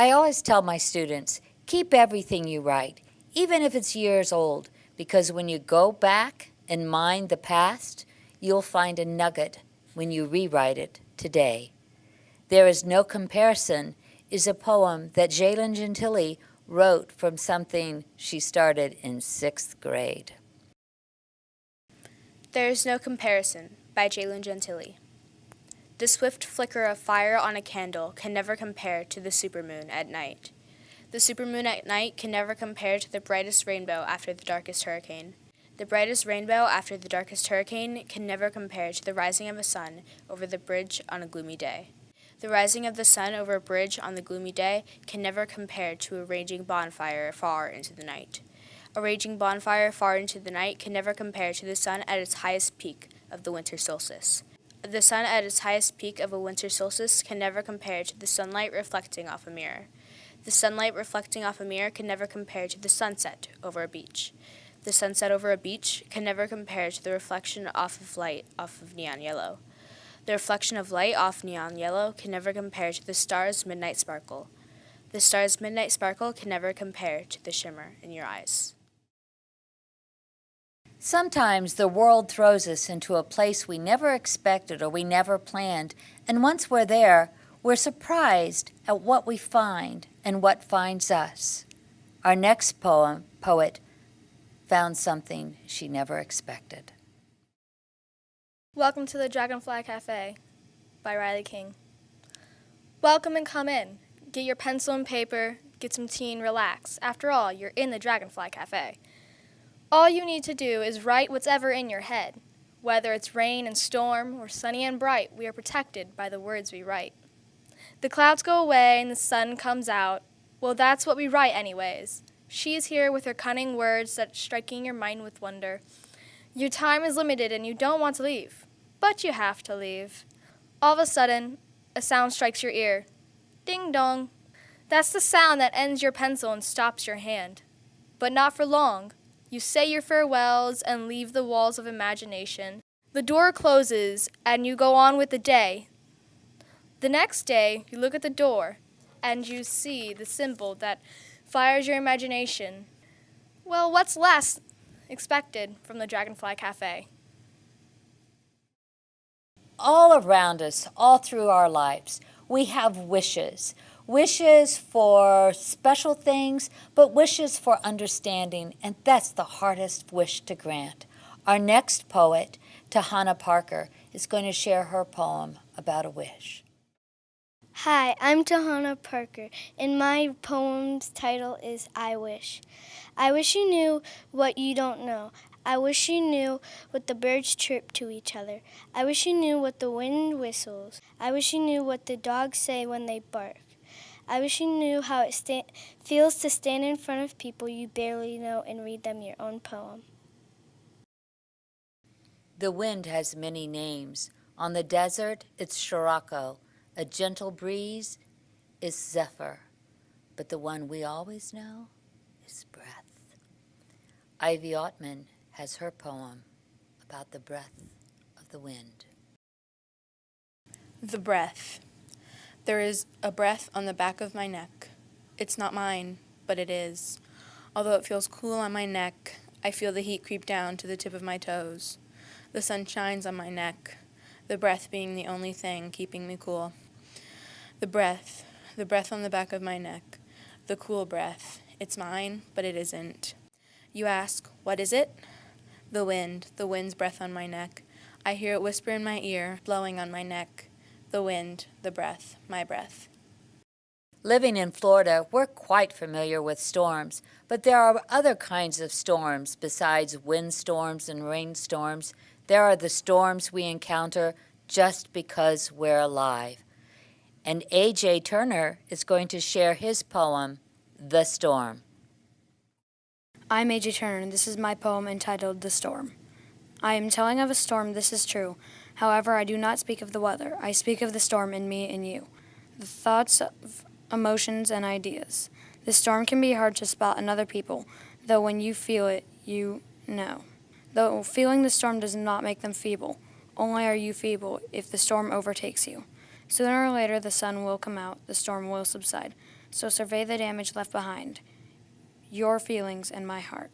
I always tell my students, keep everything you write, even if it's years old, because when you go back and mine the past, you'll find a nugget when you rewrite it today. There is no comparison is a poem that Jailyn Gentile wrote from something she started in 6th grade. There is no comparison by Jailyn Gentile. The swift flicker of fire on a candle can never compare to the supermoon at night. The supermoon at night can never compare to the brightest rainbow after the darkest hurricane. The brightest rainbow after the darkest hurricane can never compare to the rising of a sun over the bridge on a gloomy day. The rising of the sun over a bridge on the gloomy day can never compare to a raging bonfire far into the night. A raging bonfire far into the night can never compare to the sun at its highest peak of the winter solstice. The sun at its highest peak of a winter solstice can never compare to the sunlight reflecting off a mirror. The sunlight reflecting off a mirror can never compare to the sunset over a beach. The sunset over a beach can never compare to the reflection off of light off of neon yellow. The reflection of light off neon yellow can never compare to the star's midnight sparkle. The star's midnight sparkle can never compare to the shimmer in your eyes. Sometimes the world throws us into a place we never expected or we never planned, and once we're there, we're surprised at what we find and what finds us. Our next poet found something she never expected. Welcome to the Dragonfly Cafe by Riley King. Welcome and come in. Get your pencil and paper, get some tea and relax. After all, you're in the Dragonfly Cafe. All you need to do is write what's ever in your head. Whether it's rain and storm or sunny and bright, we are protected by the words we write. The clouds go away and the sun comes out. Well, that's what we write anyways. She is here with her cunning words that's striking your mind with wonder. Your time is limited and you don't want to leave, but you have to leave. All of a sudden, a sound strikes your ear. Ding dong. That's the sound that ends your pencil and stops your hand. But not for long. You say your farewells and leave the walls of imagination. The door closes and you go on with the day. The next day, you look at the door and you see the symbol that fires your imagination. Well, what's less expected from the Dragonfly Cafe? All around us, all through our lives, we have wishes. Wishes for special things, but wishes for understanding, and that's the hardest wish to grant. Our next poet, Tahana Parker, is going to share her poem about a wish. Hi, I'm Tahana Parker, and my poem's title is I Wish. I wish you knew what you don't know. I wish you knew what the birds chirp to each other. I wish you knew what the wind whistles. I wish you knew what the dogs say when they bark. I wish you knew how it feels to stand in front of people you barely know and read them your own poem. The wind has many names. On the desert, it's Scirocco. A gentle breeze is Zephyr, but the one we always know is breath. Ivy Autman has her poem about the breath of the wind. The breath. There is a breath on the back of my neck. It's not mine, but it is. Although it feels cool on my neck, I feel the heat creep down to the tip of my toes. The sun shines on my neck, the breath being the only thing keeping me cool. The breath on the back of my neck, the cool breath. It's mine, but it isn't. You ask, what is it? The wind's breath on my neck. I hear it whisper in my ear, blowing on my neck. The wind, the breath, my breath. Living in Florida, we're quite familiar with storms, but there are other kinds of storms besides windstorms and rainstorms. There are the storms we encounter just because we're alive. And A.J. Turner is going to share his poem, The Storm. I'm A.J. Turner, and this is my poem entitled The Storm. I am telling of a storm, this is true. However, I do not speak of the weather. I speak of the storm in me and you. The thoughts, of emotions, and ideas. The storm can be hard to spot in other people, though when you feel it, you know. Though feeling the storm does not make them feeble. Only are you feeble if the storm overtakes you. Sooner or later, the sun will come out, the storm will subside. So survey the damage left behind, your feelings and my heart.